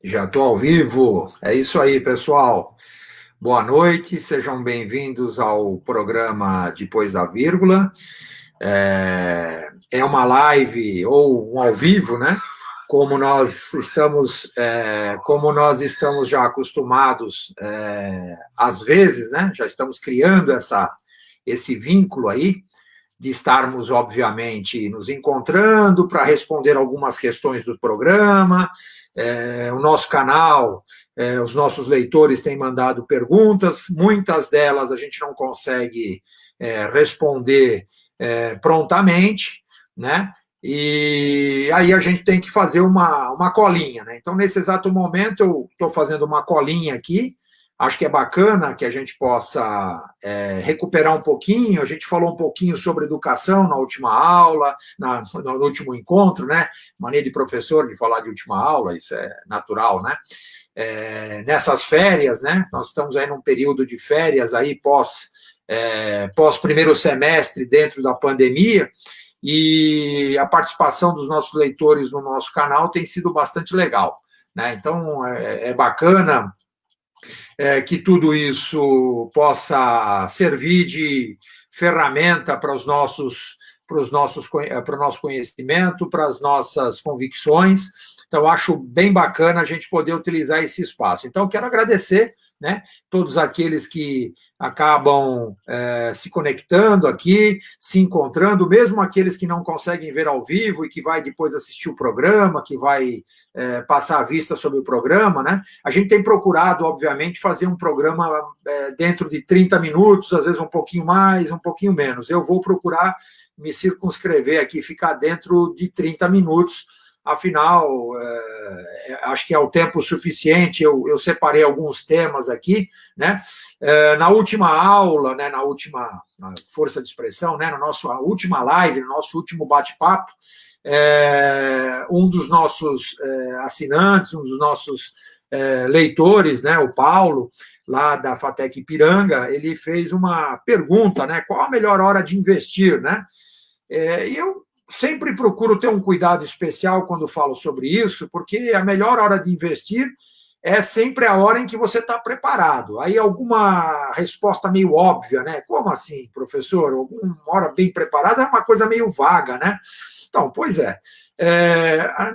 Já estou ao vivo. É isso aí, pessoal. Boa noite, sejam bem-vindos ao programa Depois da Vírgula. É uma live ou um ao vivo, né? Como nós estamos já acostumados, às vezes, né? Já estamos criando esse vínculo aí de estarmos, obviamente, nos encontrando para responder algumas questões do programa. O nosso canal, os nossos leitores têm mandado perguntas, muitas delas a gente não consegue responder prontamente, né? E aí a gente tem que fazer uma colinha, né? Então, nesse exato momento, eu estou fazendo uma colinha aqui. Acho que é bacana que a gente possa recuperar um pouquinho. A gente falou um pouquinho sobre educação na última aula, no último encontro, né? Mania de professor de falar de última aula, isso é natural, né? Nessas férias, né? Nós estamos aí num período de férias aí pós primeiro semestre dentro da pandemia, e a participação dos nossos leitores no nosso canal tem sido bastante legal, né? Então é bacana que tudo isso possa servir de ferramenta para o nosso conhecimento, para as nossas convicções. Então, acho bem bacana a gente poder utilizar esse espaço. Então, quero agradecer, né, todos aqueles que acabam se conectando aqui, se encontrando, mesmo aqueles que não conseguem ver ao vivo e que vai depois assistir o programa, que vai passar a vista sobre o programa, né? A gente tem procurado, obviamente, fazer um programa dentro de 30 minutos, às vezes um pouquinho mais, um pouquinho menos. Eu vou procurar me circunscrever aqui, ficar dentro de 30 minutos, afinal, acho que é o tempo suficiente. Eu separei alguns temas aqui, né? Na última aula, né, na última força de expressão, né, na nossa última live, no nosso último bate-papo, um dos nossos assinantes, um dos nossos leitores, né, o Paulo, lá da FATEC Ipiranga, ele fez uma pergunta, né, qual a melhor hora de investir, né? E eu sempre procuro ter um cuidado especial quando falo sobre isso, porque a melhor hora de investir é sempre a hora em que você está preparado. Aí alguma resposta meio óbvia, né? Como assim, professor? Alguma hora bem preparada é uma coisa meio vaga, né? Então, pois é.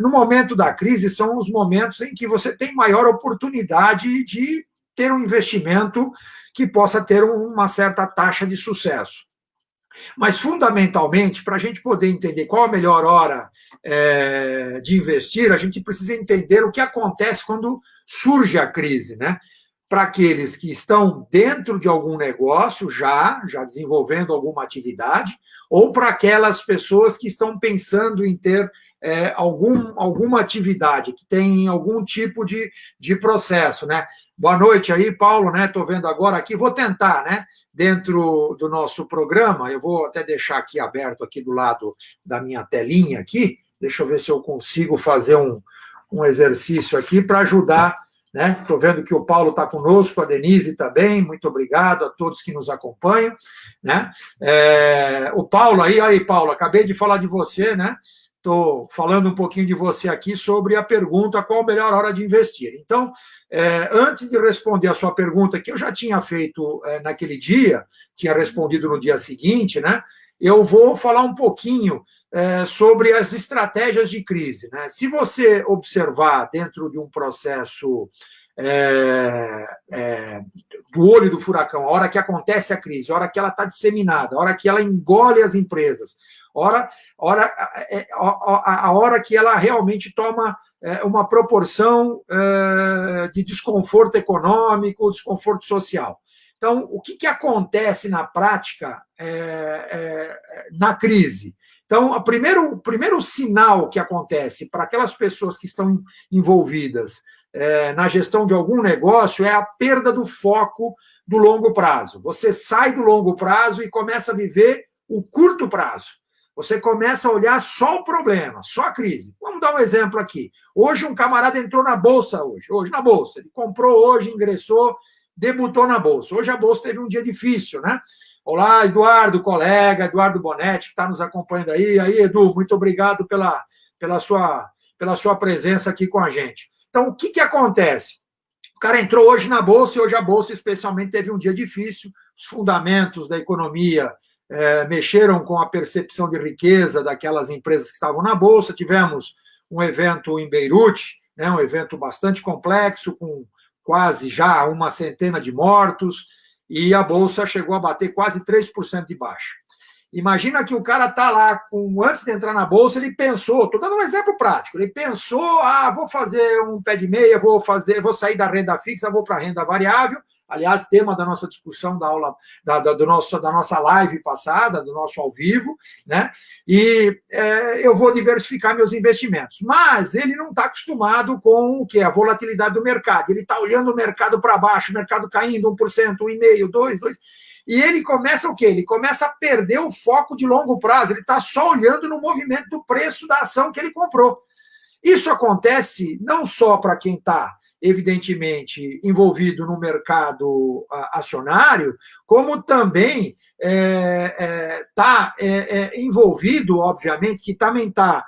No momento da crise, são os momentos em que você tem maior oportunidade de ter um investimento que possa ter uma certa taxa de sucesso. Mas, fundamentalmente, para a gente poder entender qual a melhor hora de investir, a gente precisa entender o que acontece quando surge a crise, né? Para aqueles que estão dentro de algum negócio, já desenvolvendo alguma atividade, ou para aquelas pessoas que estão pensando em ter alguma atividade, que tem algum tipo de processo, né? Boa noite aí, Paulo, né? Estou vendo agora aqui, vou tentar, né? Dentro do nosso programa, eu vou até deixar aqui aberto aqui do lado da minha telinha aqui, deixa eu ver se eu consigo fazer um exercício aqui para ajudar, né? Estou vendo que o Paulo está conosco, a Denise também, muito obrigado a todos que nos acompanham, né? O Paulo aí, Paulo, acabei de falar de você, né? Estou falando um pouquinho de você aqui sobre a pergunta qual a melhor hora de investir. Então, antes de responder a sua pergunta, que eu já tinha feito naquele dia, tinha respondido no dia seguinte, né? Eu vou falar um pouquinho sobre as estratégias de crise, né? Se você observar dentro de um processo do olho do furacão, a hora que acontece a crise, a hora que ela está disseminada, a hora que ela engole as empresas, a hora que ela realmente toma uma proporção de desconforto econômico, desconforto social. Então, o que acontece na prática na crise? Então, o primeiro sinal que acontece para aquelas pessoas que estão envolvidas na gestão de algum negócio é a perda do foco do longo prazo. Você sai do longo prazo e começa a viver o curto prazo. Você começa a olhar só o problema, só a crise. Vamos dar um exemplo aqui. Hoje um camarada entrou na Bolsa, hoje na Bolsa. Ele comprou hoje, ingressou, debutou na Bolsa. Hoje a Bolsa teve um dia difícil, né? Olá, Eduardo, colega, Eduardo Bonetti, que está nos acompanhando aí. Aí, Edu, muito obrigado pela sua presença aqui com a gente. Então, o que acontece? O cara entrou hoje na Bolsa e hoje a Bolsa, especialmente, teve um dia difícil. Os fundamentos da economia mexeram com a percepção de riqueza daquelas empresas que estavam na Bolsa. Tivemos um evento em Beirute, né, um evento bastante complexo, com quase já uma centena de mortos, e a Bolsa chegou a bater quase 3% de baixa. Imagina que o cara está lá, antes de entrar na Bolsa, ele pensou, estou dando um exemplo prático, ele pensou, vou fazer um pé de meia, vou sair da renda fixa, vou para a renda variável, aliás, tema da nossa discussão da aula, da nossa live passada, do nosso ao vivo, né? E eu vou diversificar meus investimentos. Mas ele não está acostumado com o que? A volatilidade do mercado. Ele está olhando o mercado para baixo, o mercado caindo 1%, 1,5%, 2%. E ele começa o quê? Ele começa a perder o foco de longo prazo. Ele está só olhando no movimento do preço da ação que ele comprou. Isso acontece não só para quem está, evidentemente, envolvido no mercado acionário, como também está envolvido, obviamente, que também está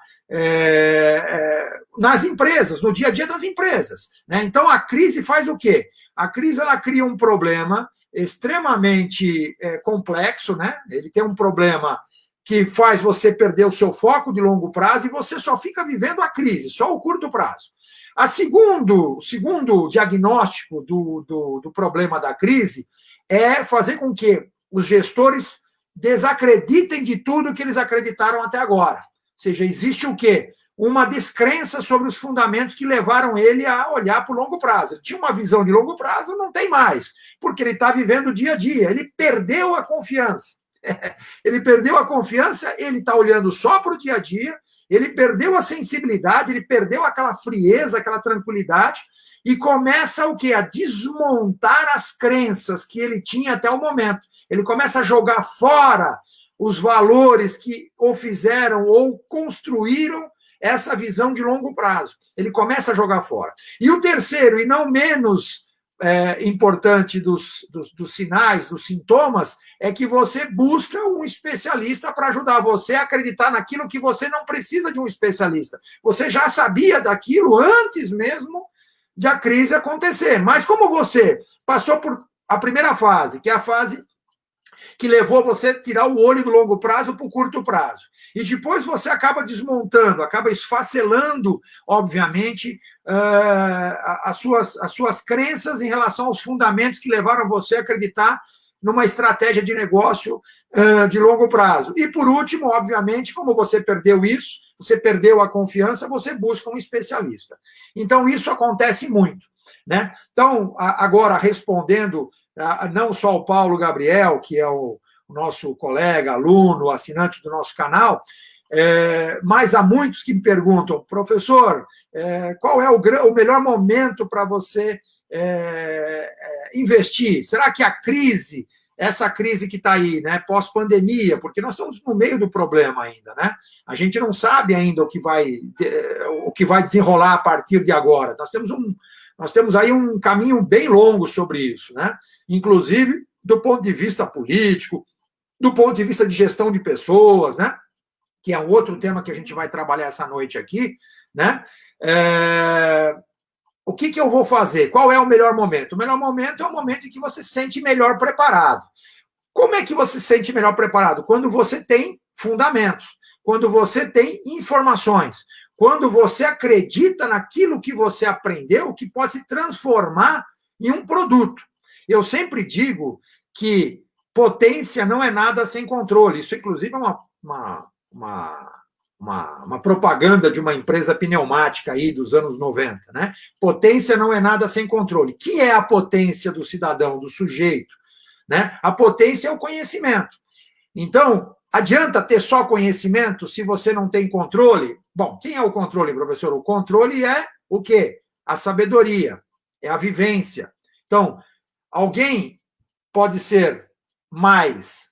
nas empresas, no dia a dia das empresas, né? Então, a crise faz o quê? A crise ela cria um problema extremamente complexo, né? Ele tem um problema que faz você perder o seu foco de longo prazo e você só fica vivendo a crise, só o curto prazo. O segundo diagnóstico do problema da crise é fazer com que os gestores desacreditem de tudo que eles acreditaram até agora. Ou seja, existe o quê? Uma descrença sobre os fundamentos que levaram ele a olhar para o longo prazo. Ele tinha uma visão de longo prazo, não tem mais, porque ele está vivendo o dia a dia. Ele perdeu a confiança. Ele perdeu a confiança, ele está olhando só para o dia a dia, ele perdeu a sensibilidade, ele perdeu aquela frieza, aquela tranquilidade, e começa o quê? A desmontar as crenças que ele tinha até o momento. Ele começa a jogar fora os valores que o fizeram ou construíram essa visão de longo prazo. Ele começa a jogar fora. E o terceiro, e não menos importante dos sinais, dos sintomas, é que você busca um especialista para ajudar você a acreditar naquilo que você não precisa de um especialista. Você já sabia daquilo antes mesmo de a crise acontecer. Mas como você passou por a primeira fase, que é a fase que levou você a tirar o olho do longo prazo para o curto prazo. E depois você acaba desmontando, acaba esfacelando, obviamente, as suas crenças em relação aos fundamentos que levaram você a acreditar numa estratégia de negócio de longo prazo. E, por último, obviamente, como você perdeu isso, você perdeu a confiança, você busca um especialista. Então, isso acontece muito, né? Então, agora, respondendo não só o Paulo Gabriel, que é o nosso colega, aluno, assinante do nosso canal, mas há muitos que me perguntam, professor, qual é o melhor momento para você investir? Será que a crise, essa crise que está aí, né, pós-pandemia, porque nós estamos no meio do problema ainda, né? A gente não sabe ainda o que vai desenrolar a partir de agora. Nós temos aí um caminho bem longo sobre isso, né? Inclusive do ponto de vista político, do ponto de vista de gestão de pessoas, né? Que é um outro tema que a gente vai trabalhar essa noite aqui, né? O que eu vou fazer? Qual é o melhor momento? O melhor momento é o momento em que você se sente melhor preparado. Como é que você se sente melhor preparado? Quando você tem fundamentos, quando você tem informações, quando você acredita naquilo que você aprendeu, que pode se transformar em um produto. Eu sempre digo que potência não é nada sem controle. Isso, inclusive, é uma propaganda de uma empresa pneumática aí dos anos 90, né? Potência não é nada sem controle. Que é a potência do cidadão, do sujeito, né? A potência é o conhecimento. Então, adianta ter só conhecimento se você não tem controle? Bom, quem é o controle, professor? O controle é o quê? A sabedoria, é a vivência. Então, alguém pode ser mais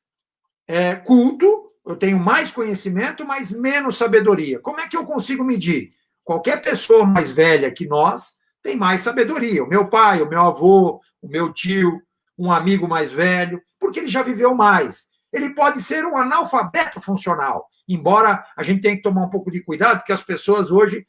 culto, eu tenho mais conhecimento, mas menos sabedoria. Como é que eu consigo medir? Qualquer pessoa mais velha que nós tem mais sabedoria. O meu pai, o meu avô, o meu tio, um amigo mais velho, porque ele já viveu mais. Ele pode ser um analfabeto funcional, embora a gente tenha que tomar um pouco de cuidado, porque as pessoas hoje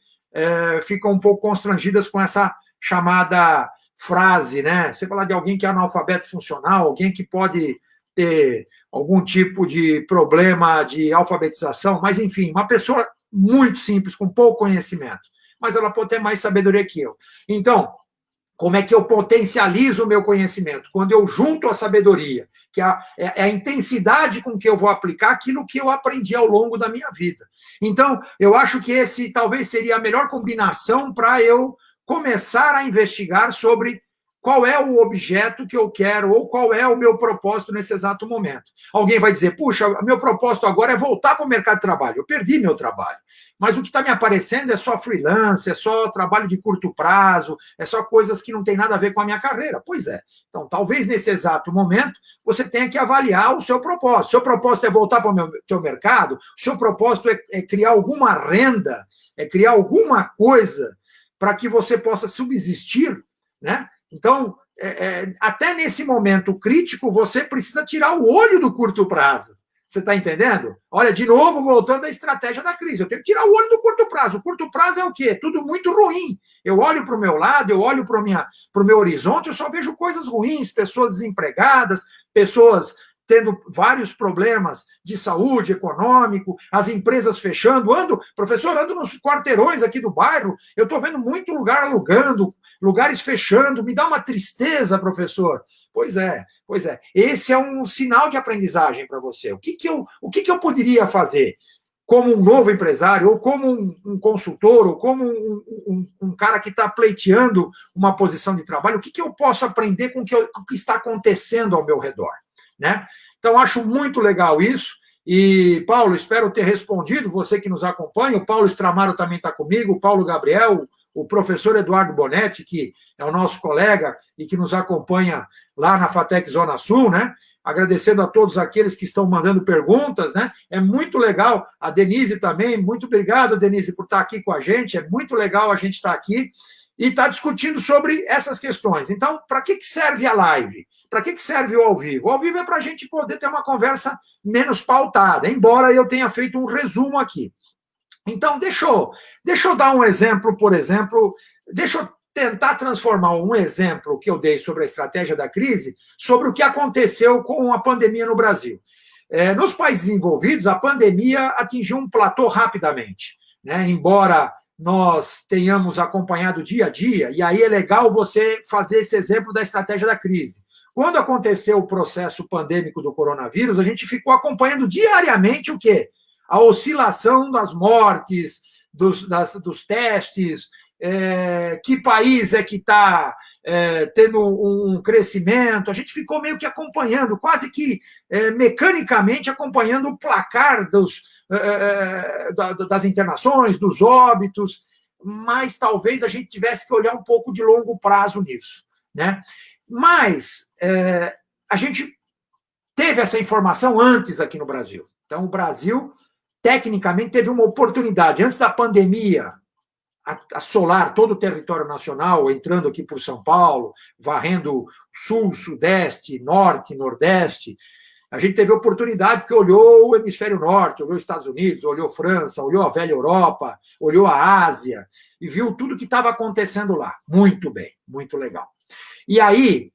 ficam um pouco constrangidas com essa chamada frase, né? Você falar de alguém que é analfabeto funcional, alguém que pode ter algum tipo de problema de alfabetização, mas, enfim, uma pessoa muito simples, com pouco conhecimento, mas ela pode ter mais sabedoria que eu. Então, como é que eu potencializo o meu conhecimento? Quando eu junto a sabedoria, que é a intensidade com que eu vou aplicar aquilo que eu aprendi ao longo da minha vida. Então, eu acho que esse talvez seria a melhor combinação para eu começar a investigar sobre qual é o objeto que eu quero ou qual é o meu propósito nesse exato momento. Alguém vai dizer, puxa, meu propósito agora é voltar para o mercado de trabalho. Eu perdi meu trabalho. Mas o que está me aparecendo é só freelance, é só trabalho de curto prazo, é só coisas que não tem nada a ver com a minha carreira. Pois é. Então, talvez nesse exato momento, você tenha que avaliar o seu propósito. O seu propósito é voltar para o seu mercado? O seu propósito é criar alguma renda? É criar alguma coisa para que você possa subsistir, né? Então, até nesse momento crítico, você precisa tirar o olho do curto prazo. Você está entendendo? Olha, de novo, voltando à estratégia da crise. Eu tenho que tirar o olho do curto prazo. O curto prazo é o quê? Tudo muito ruim. Eu olho para o meu lado, eu olho para o meu horizonte, eu só vejo coisas ruins, pessoas desempregadas, pessoas tendo vários problemas de saúde, econômico, as empresas fechando. Professor, ando nos quarteirões aqui do bairro, eu estou vendo muito lugar alugando, lugares fechando, me dá uma tristeza, professor. Pois é. Esse é um sinal de aprendizagem para você. O que eu poderia fazer como um novo empresário, ou como um consultor, ou como um cara que está pleiteando uma posição de trabalho? O que eu posso aprender com o que está acontecendo ao meu redor? Né? Então, acho muito legal isso. E, Paulo, espero ter respondido, você que nos acompanha. O Paulo Stramaro também está comigo, o Paulo Gabriel, o professor Eduardo Bonetti, que é o nosso colega e que nos acompanha lá na FATEC Zona Sul, né? Agradecendo a todos aqueles que estão mandando perguntas, né? É muito legal. A Denise também, muito obrigado, Denise, por estar aqui com a gente. É muito legal a gente estar aqui e estar discutindo sobre essas questões. Então, para que serve a live? Para que serve o ao vivo? O ao vivo é para a gente poder ter uma conversa menos pautada, embora eu tenha feito um resumo aqui. Então, deixa eu dar um exemplo, por exemplo, deixa eu tentar transformar um exemplo que eu dei sobre a estratégia da crise sobre o que aconteceu com a pandemia no Brasil. Nos países desenvolvidos, a pandemia atingiu um platô rapidamente, né? Embora nós tenhamos acompanhado dia a dia, e aí é legal você fazer esse exemplo da estratégia da crise. Quando aconteceu o processo pandêmico do coronavírus, a gente ficou acompanhando diariamente o quê? A oscilação das mortes, dos testes, que país é que está tendo um crescimento. A gente ficou meio que acompanhando, quase que mecanicamente acompanhando o placar das internações, dos óbitos, mas talvez a gente tivesse que olhar um pouco de longo prazo nisso, né? Mas a gente teve essa informação antes aqui no Brasil. Então, o Brasil, tecnicamente, teve uma oportunidade, antes da pandemia assolar todo o território nacional, entrando aqui por São Paulo, varrendo sul, sudeste, norte, nordeste. A gente teve oportunidade porque olhou o hemisfério norte, olhou os Estados Unidos, olhou França, olhou a velha Europa, olhou a Ásia, e viu tudo que estava acontecendo lá. Muito bem, muito legal. E aí,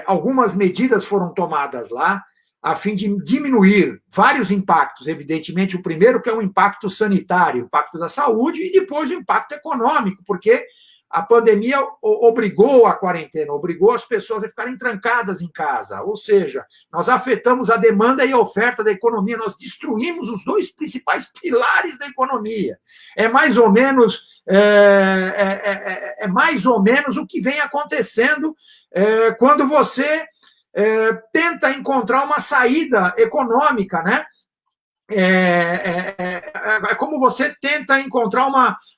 algumas medidas foram tomadas lá a fim de diminuir vários impactos. Evidentemente, o primeiro que é o impacto sanitário, o impacto da saúde, e depois o impacto econômico, porque a pandemia obrigou a quarentena, obrigou as pessoas a ficarem trancadas em casa. Ou seja, nós afetamos a demanda e a oferta da economia, nós destruímos os dois principais pilares da economia. É mais ou menos o que vem acontecendo quando você tenta encontrar uma saída econômica, né? É como você tenta encontrar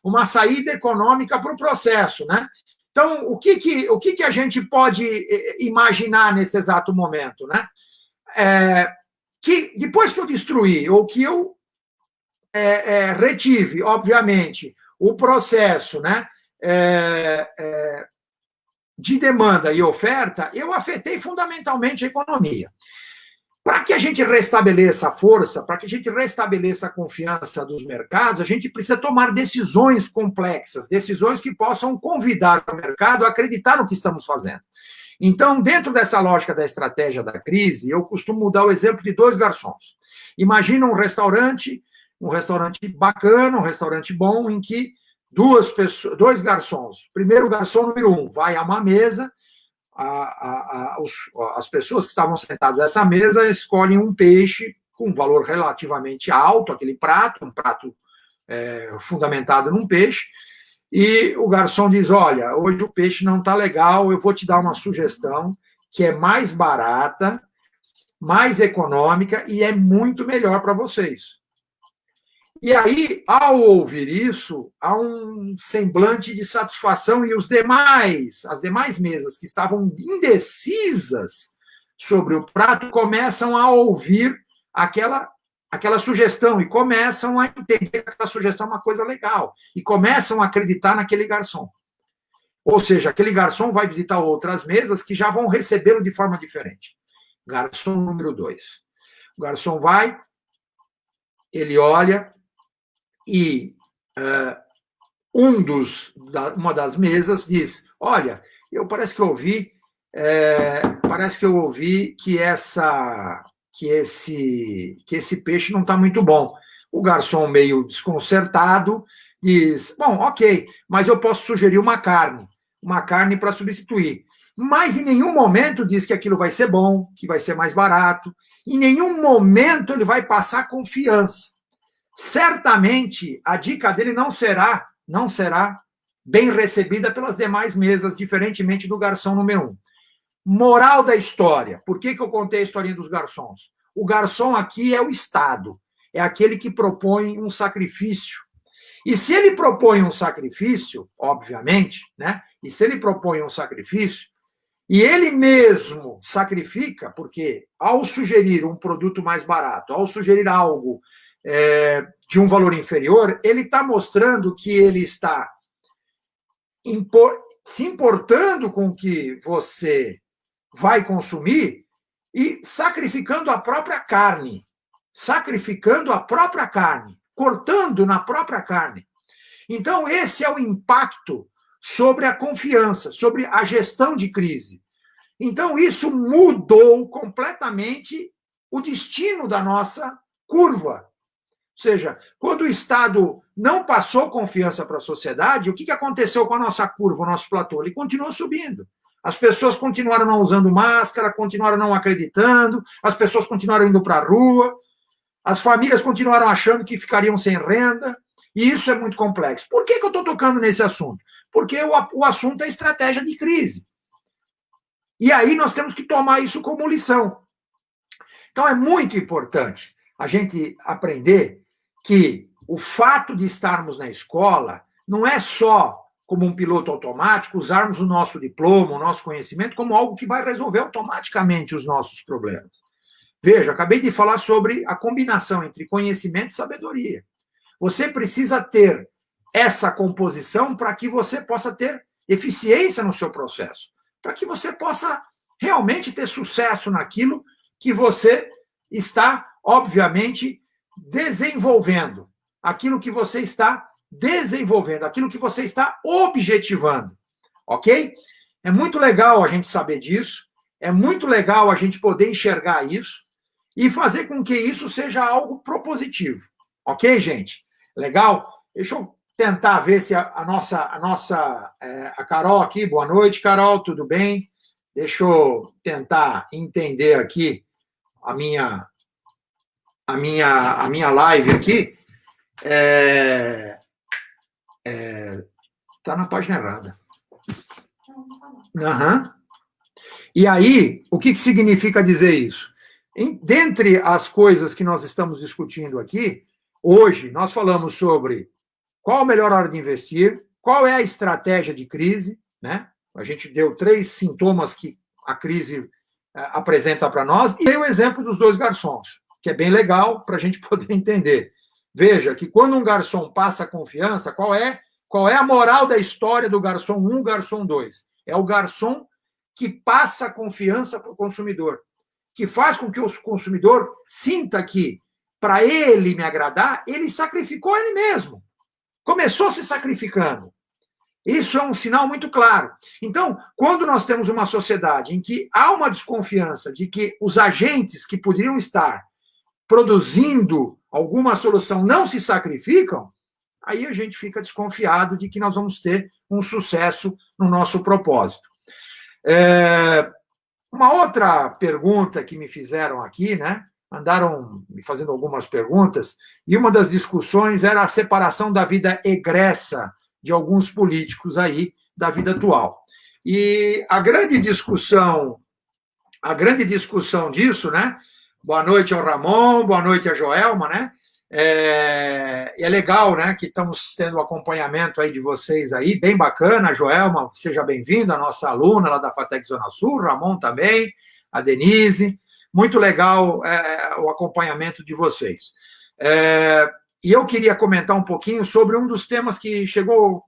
uma saída econômica para o processo, né? Então, o que a gente pode imaginar nesse exato momento, né? Que depois que eu destruí, ou que eu retive, obviamente, o processo, né? De demanda e oferta, eu afetei fundamentalmente a economia. Para que a gente restabeleça a força, para que a gente restabeleça a confiança dos mercados, a gente precisa tomar decisões complexas, decisões que possam convidar o mercado a acreditar no que estamos fazendo. Então, dentro dessa lógica da estratégia da crise, eu costumo dar o exemplo de 2 garçons. Imagina um restaurante bacana, um restaurante bom, em que 2 garçons. Primeiro, o garçom número 1 vai a uma mesa, as pessoas que estavam sentadas nessa mesa escolhem um peixe com um valor relativamente alto, aquele prato, um prato fundamentado num peixe, e o garçom diz, olha, hoje o peixe não está legal, eu vou te dar uma sugestão que é mais barata, mais econômica e é muito melhor para vocês. E aí, ao ouvir isso, há um semblante de satisfação e as demais mesas que estavam indecisas sobre o prato começam a ouvir aquela sugestão e começam a entender que aquela sugestão é uma coisa legal e começam a acreditar naquele garçom. Ou seja, aquele garçom vai visitar outras mesas que já vão recebê-lo de forma diferente. Garçom número 2. O garçom vai, ele olha e uma das mesas diz, olha, parece que eu ouvi que esse peixe não está muito bom. O garçom, meio desconcertado, diz, bom, ok, mas eu posso sugerir uma carne para substituir. Mas em nenhum momento diz que aquilo vai ser bom, que vai ser mais barato. Em nenhum momento ele vai passar confiança. Certamente a dica dele não será bem recebida pelas demais mesas, diferentemente do garçom número 1. Moral da história. Por que eu contei a historinha dos garçons? O garçom aqui é o Estado. É aquele que propõe um sacrifício. E se ele propõe um sacrifício, obviamente, né? E se ele propõe um sacrifício, e ele mesmo sacrifica, porque ao sugerir um produto mais barato, ao sugerir algo de um valor inferior, ele está mostrando que ele está se importando com o que você vai consumir e sacrificando a própria carne, cortando na própria carne. Então, esse é o impacto sobre a confiança, sobre a gestão de crise. Então, isso mudou completamente o destino da nossa curva. Ou seja, quando o Estado não passou confiança para a sociedade, o que aconteceu com a nossa curva, o nosso platô? Ele continuou subindo. As pessoas continuaram não usando máscara, continuaram não acreditando, as pessoas continuaram indo para a rua, as famílias continuaram achando que ficariam sem renda, e isso é muito complexo. Por que eu estou tocando nesse assunto? Porque o assunto é estratégia de crise. E aí nós temos que tomar isso como lição. Então é muito importante a gente aprender que o fato de estarmos na escola não é só como um piloto automático, usarmos o nosso diploma, o nosso conhecimento, como algo que vai resolver automaticamente os nossos problemas. Veja, acabei de falar sobre a combinação entre conhecimento e sabedoria. Você precisa ter essa composição para que você possa ter eficiência no seu processo, para que você possa realmente ter sucesso naquilo que você está, obviamente, desenvolvendo, aquilo que você está objetivando, ok? É muito legal a gente saber disso, é muito legal a gente poder enxergar isso e fazer com que isso seja algo propositivo, ok, gente? Legal? Deixa eu tentar ver se a Carol aqui, boa noite, Carol, tudo bem? Deixa eu tentar entender aqui a minha live aqui. Tá na página errada. Uhum. E aí, o que significa dizer isso? Dentre as coisas que nós estamos discutindo aqui, hoje nós falamos sobre qual a melhor hora de investir, qual é a estratégia de crise, né? A gente deu 3 sintomas que a crise apresenta para nós, e dei o exemplo dos 2 garçons, que é bem legal para a gente poder entender. Veja que quando um garçom passa confiança, qual é a moral da história do garçom 1, garçom 2? É o garçom que passa confiança para o consumidor. que faz com que o consumidor sinta que, para ele me agradar, ele sacrificou ele mesmo. Começou se sacrificando. Isso é um sinal muito claro. Então, quando nós temos uma sociedade em que há uma desconfiança de que os agentes que poderiam estar produzindo alguma solução não se sacrificam, aí a gente fica desconfiado de que nós vamos ter um sucesso no nosso propósito. Uma outra pergunta que me fizeram aqui, né? Andaram me fazendo algumas perguntas, e uma das discussões era a separação da vida egressa de alguns políticos aí, da vida atual. E a grande discussão disso, né? Boa noite ao Ramon, boa noite a Joelma, né? É legal, né, que estamos tendo o acompanhamento aí de vocês aí, bem bacana. A Joelma, seja bem-vinda, a nossa aluna lá da FATEC Zona Sul, Ramon também, a Denise. Muito legal o acompanhamento de vocês. E eu queria comentar um pouquinho sobre um dos temas que chegou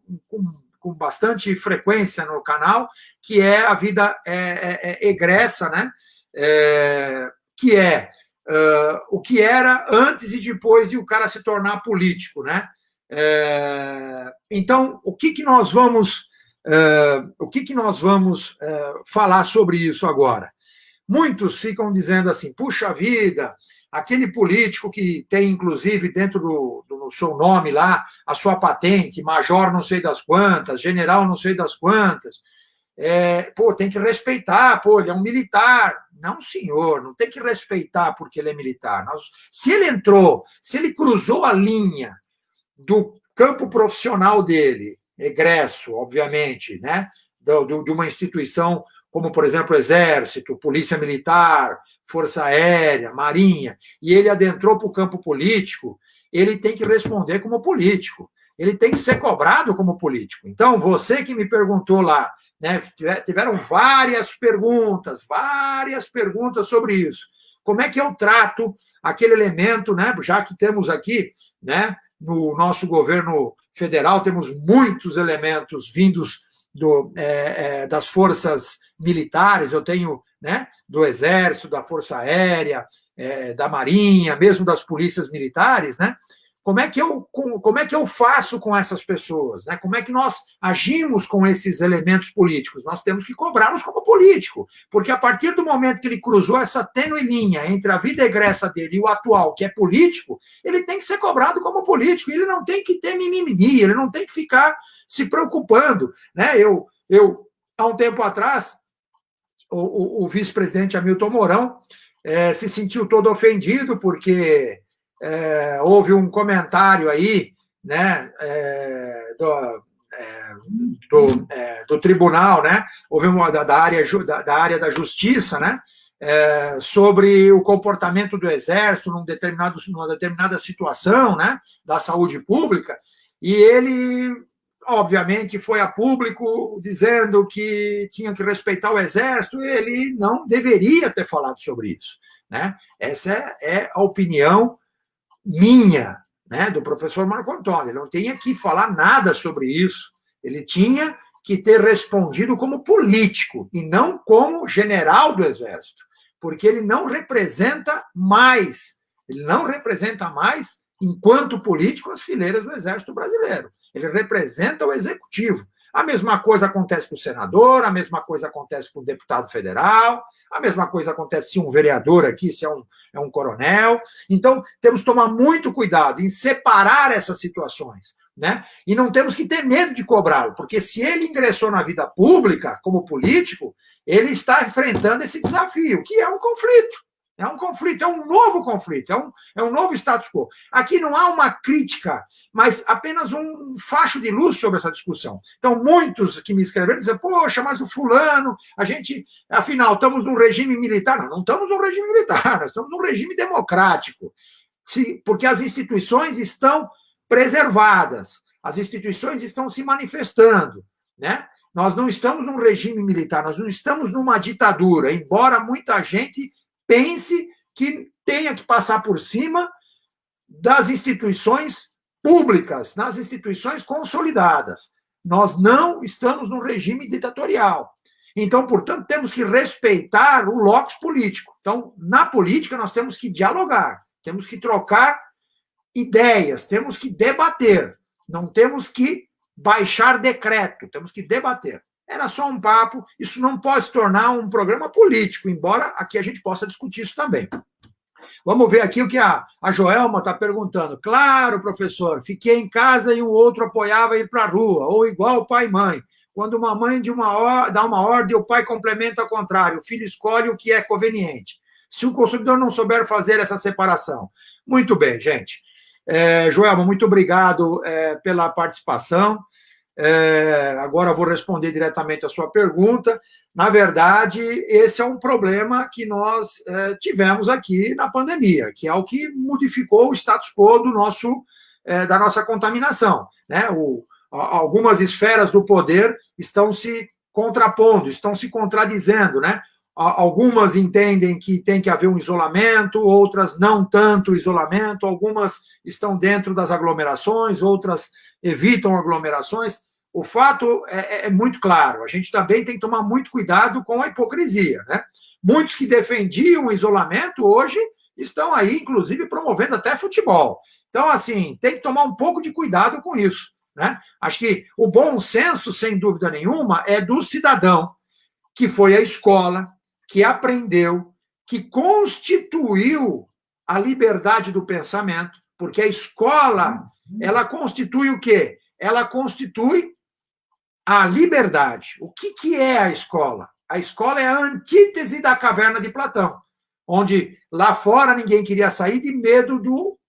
com bastante frequência no canal, que é a vida egressa, né? Que é o que era antes e depois de o cara se tornar político, né? Então, o que nós vamos falar sobre isso agora? Muitos ficam dizendo assim, puxa vida, aquele político que tem, inclusive, dentro do seu nome lá, a sua patente, major não sei das quantas, general não sei das quantas, tem que respeitar, ele é um militar. Não, senhor, não tem que respeitar porque ele é militar. Se ele cruzou a linha do campo profissional dele, egresso, obviamente, né, de uma instituição como, por exemplo, Exército, Polícia Militar, Força Aérea, Marinha, e ele adentrou para o campo político, ele tem que responder como político. Ele tem que ser cobrado como político. Então, você que me perguntou lá, né, tiveram várias perguntas sobre isso. Como é que eu trato aquele elemento, né, já que temos aqui, né, no nosso governo federal, temos muitos elementos vindos das forças militares, eu tenho, né, do Exército, da Força Aérea, da Marinha, mesmo das polícias militares, né? Como é que eu faço com essas pessoas? Né? Como é que nós agimos com esses elementos políticos? Nós temos que cobrá-los como político, porque a partir do momento que ele cruzou essa tênue linha entre a vida egressa dele e o atual, que é político, ele tem que ser cobrado como político, ele não tem que ter mimimi, ele não tem que ficar se preocupando. Né? Eu há um tempo atrás, o vice-presidente Hamilton Mourão se sentiu todo ofendido, porque houve um comentário aí, né, do tribunal, né, houve da área da justiça, né, sobre o comportamento do Exército numa determinada situação, né, da saúde pública, e ele, obviamente, foi a público dizendo que tinha que respeitar o Exército, e ele não deveria ter falado sobre isso, né? Essa é a opinião minha, né, do professor Marco Antônio. Ele não tinha que falar nada sobre isso. Ele tinha que ter respondido como político e não como general do Exército, porque ele não representa mais, enquanto político, as fileiras do Exército brasileiro. Ele representa o executivo. A mesma coisa acontece com o senador, a mesma coisa acontece com o deputado federal, a mesma coisa acontece se um vereador aqui, se é um coronel. Então, temos que tomar muito cuidado em separar essas situações, né? E não temos que ter medo de cobrá-lo, porque se ele ingressou na vida pública como político, ele está enfrentando esse desafio, que é um conflito. É um conflito, é um novo conflito, é um novo status quo. Aqui não há uma crítica, mas apenas um facho de luz sobre essa discussão. Então, muitos que me escreveram dizem, poxa, mas o fulano, a gente, afinal, estamos num regime militar. Não estamos num regime militar, nós estamos num regime democrático. Porque as instituições estão preservadas, as instituições estão se manifestando, né? Nós não estamos num regime militar, nós não estamos numa ditadura, embora muita gente pense que tenha que passar por cima das instituições públicas, nas instituições consolidadas. Nós não estamos num regime ditatorial. Então, portanto, temos que respeitar o locus político. Então, na política, nós temos que dialogar, temos que trocar ideias, temos que debater, não temos que baixar decreto, temos que debater. Era só um papo, isso não pode se tornar um programa político, embora aqui a gente possa discutir isso também. Vamos ver aqui o que a Joelma está perguntando. Claro, professor, fiquei em casa e o outro apoiava ir para a rua, ou igual pai e mãe. Quando uma mãe dá uma ordem, o pai complementa ao contrário, o filho escolhe o que é conveniente. Se o consumidor não souber fazer essa separação. Muito bem, gente. Joelma, muito obrigado pela participação. Agora eu vou responder diretamente a sua pergunta. Na verdade, esse é um problema que nós tivemos aqui na pandemia, que é o que modificou o status quo da nossa contaminação. Né? Algumas esferas do poder estão se contrapondo, estão se contradizendo, né? Algumas entendem que tem que haver um isolamento, outras não tanto isolamento, algumas estão dentro das aglomerações, outras evitam aglomerações. O fato é muito claro, a gente também tem que tomar muito cuidado com a hipocrisia, né? Muitos que defendiam o isolamento hoje estão aí, inclusive, promovendo até futebol. Então, assim, tem que tomar um pouco de cuidado com isso, né? Acho que o bom senso, sem dúvida nenhuma, é do cidadão que foi à escola, que aprendeu, que constituiu a liberdade do pensamento, porque a escola, ela constitui o quê? Ela constitui a liberdade. O que é a escola? A escola é a antítese da caverna de Platão, onde lá fora ninguém queria sair de medo do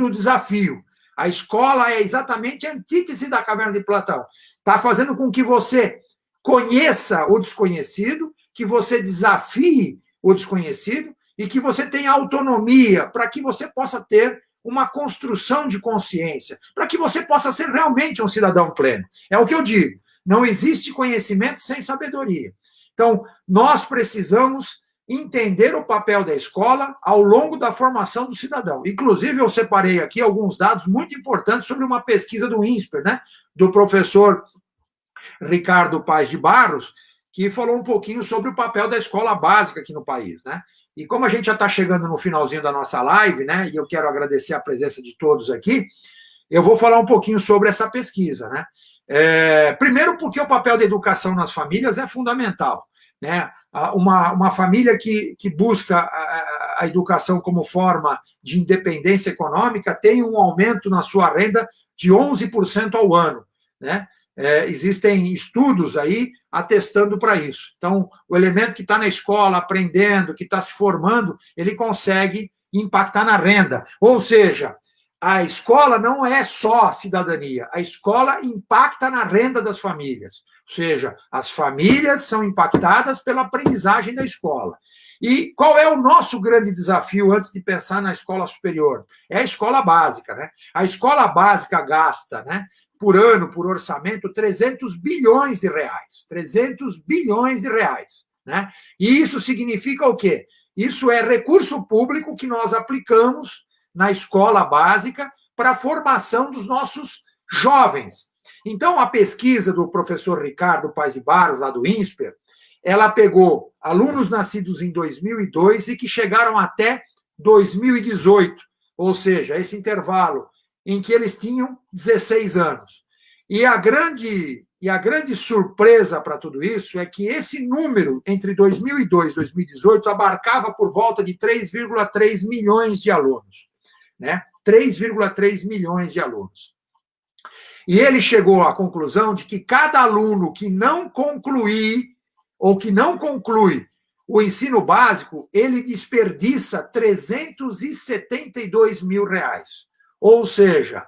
desafio. A escola é exatamente a antítese da caverna de Platão. Está fazendo com que você conheça o desconhecido, que você desafie o desconhecido e que você tenha autonomia para que você possa ter uma construção de consciência, para que você possa ser realmente um cidadão pleno. É o que eu digo, não existe conhecimento sem sabedoria. Então, nós precisamos entender o papel da escola ao longo da formação do cidadão. Inclusive, eu separei aqui alguns dados muito importantes sobre uma pesquisa do INSPER, né, do professor Ricardo Paes de Barros, que falou um pouquinho sobre o papel da escola básica aqui no país, né? E como a gente já está chegando no finalzinho da nossa live, né? E eu quero agradecer a presença de todos aqui, eu vou falar um pouquinho sobre essa pesquisa, né? Primeiro, porque o papel da educação nas famílias é fundamental, né? Uma família que busca a educação como forma de independência econômica tem um aumento na sua renda de 11% ao ano, né? Existem estudos aí atestando para isso. Então, o elemento que está na escola, aprendendo, que está se formando, ele consegue impactar na renda. Ou seja, a escola não é só cidadania, a escola impacta na renda das famílias. Ou seja, as famílias são impactadas pela aprendizagem da escola. E qual é o nosso grande desafio antes de pensar na escola superior? É a escola básica, né? A escola básica gasta, né, por ano, por orçamento, 300 bilhões de reais. 300 bilhões de reais. Né? E isso significa o quê? Isso é recurso público que nós aplicamos na escola básica para a formação dos nossos jovens. Então, a pesquisa do professor Ricardo Paes de Barros, lá do INSPER, ela pegou alunos nascidos em 2002 e que chegaram até 2018, ou seja, esse intervalo em que eles tinham 16 anos. E a grande surpresa para tudo isso é que esse número, entre 2002 e 2018, abarcava por volta de 3,3 milhões de alunos. Né? 3,3 milhões de alunos. E ele chegou à conclusão de que cada aluno que não concluir ou que não conclui o ensino básico, ele desperdiça 372 mil reais. Ou seja,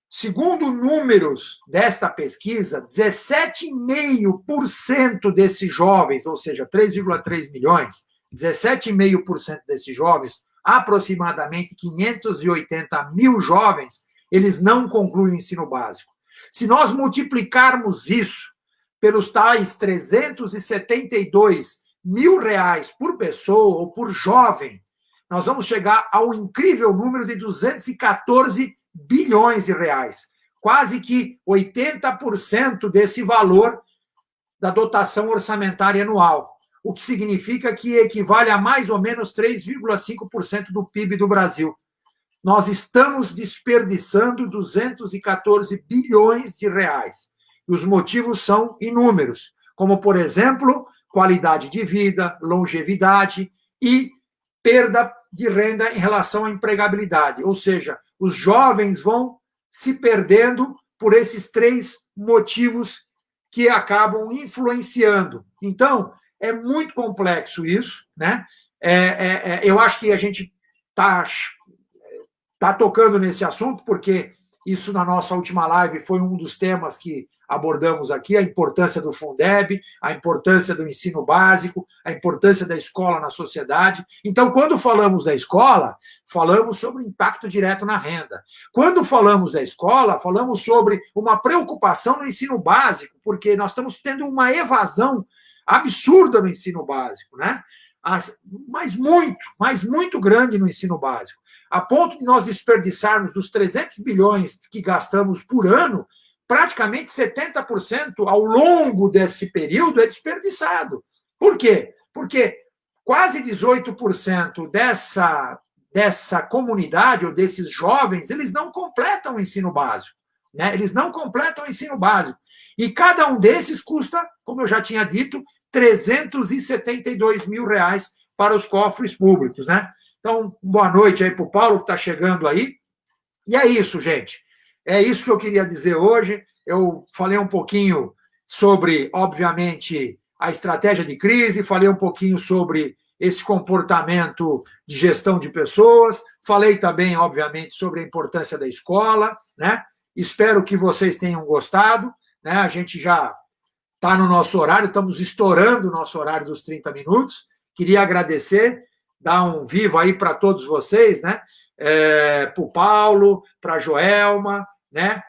segundo números desta pesquisa, 17,5% desses jovens, ou seja, 3,3 milhões, 17,5% desses jovens, aproximadamente 580 mil jovens, eles não concluem o ensino básico. Se nós multiplicarmos isso pelos tais 372 mil reais por pessoa ou por jovem, nós vamos chegar ao incrível número de 214 bilhões de reais. Quase que 80% desse valor da dotação orçamentária anual, o que significa que equivale a mais ou menos 3,5% do PIB do Brasil. Nós estamos desperdiçando 214 bilhões de reais. E os motivos são inúmeros, como, por exemplo, qualidade de vida, longevidade e perda de renda em relação à empregabilidade. Ou seja, os jovens vão se perdendo por esses 3 motivos que acabam influenciando. Então, é muito complexo isso, né? Eu acho que a gente está tocando nesse assunto, porque isso na nossa última live foi um dos temas que abordamos aqui, a importância do Fundeb, a importância do ensino básico, a importância da escola na sociedade. Então, quando falamos da escola, falamos sobre o impacto direto na renda. Quando falamos da escola, falamos sobre uma preocupação no ensino básico, porque nós estamos tendo uma evasão absurda no ensino básico, né? Mas muito grande no ensino básico, a ponto de nós desperdiçarmos dos 300 bilhões que gastamos por ano, praticamente 70% ao longo desse período é desperdiçado. Por quê? Porque quase 18% dessa comunidade ou desses jovens, eles não completam o ensino básico, né? Eles não completam o ensino básico. E cada um desses custa, como eu já tinha dito, 372 mil reais para os cofres públicos, né? Então, boa noite aí para o Paulo, que está chegando aí. E é isso, gente. É isso que eu queria dizer hoje. Eu falei um pouquinho sobre, obviamente, a estratégia de crise, falei um pouquinho sobre esse comportamento de gestão de pessoas, falei também, obviamente, sobre a importância da escola, né? Espero que vocês tenham gostado, né? A gente já está no nosso horário, estamos estourando o nosso horário dos 30 minutos. Queria agradecer, dar um vivo aí para todos vocês, né? Para o Paulo, para a Joelma, né?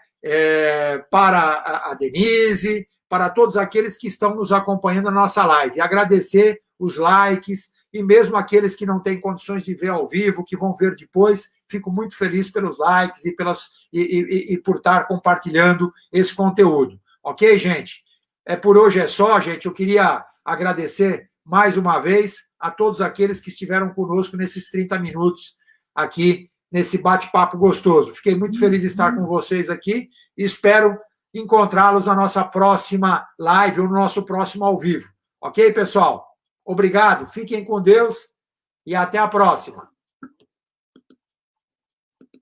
Para a Denise, para todos aqueles que estão nos acompanhando na nossa live. Agradecer os likes e mesmo aqueles que não têm condições de ver ao vivo, que vão ver depois, fico muito feliz pelos likes e por estar compartilhando esse conteúdo. Ok, gente? Por hoje é só, gente. Eu queria agradecer mais uma vez a todos aqueles que estiveram conosco nesses 30 minutos aqui, nesse bate-papo gostoso. Fiquei muito feliz de estar com vocês aqui e espero encontrá-los na nossa próxima live ou no nosso próximo ao vivo. Ok, pessoal? Obrigado, fiquem com Deus e até a próxima.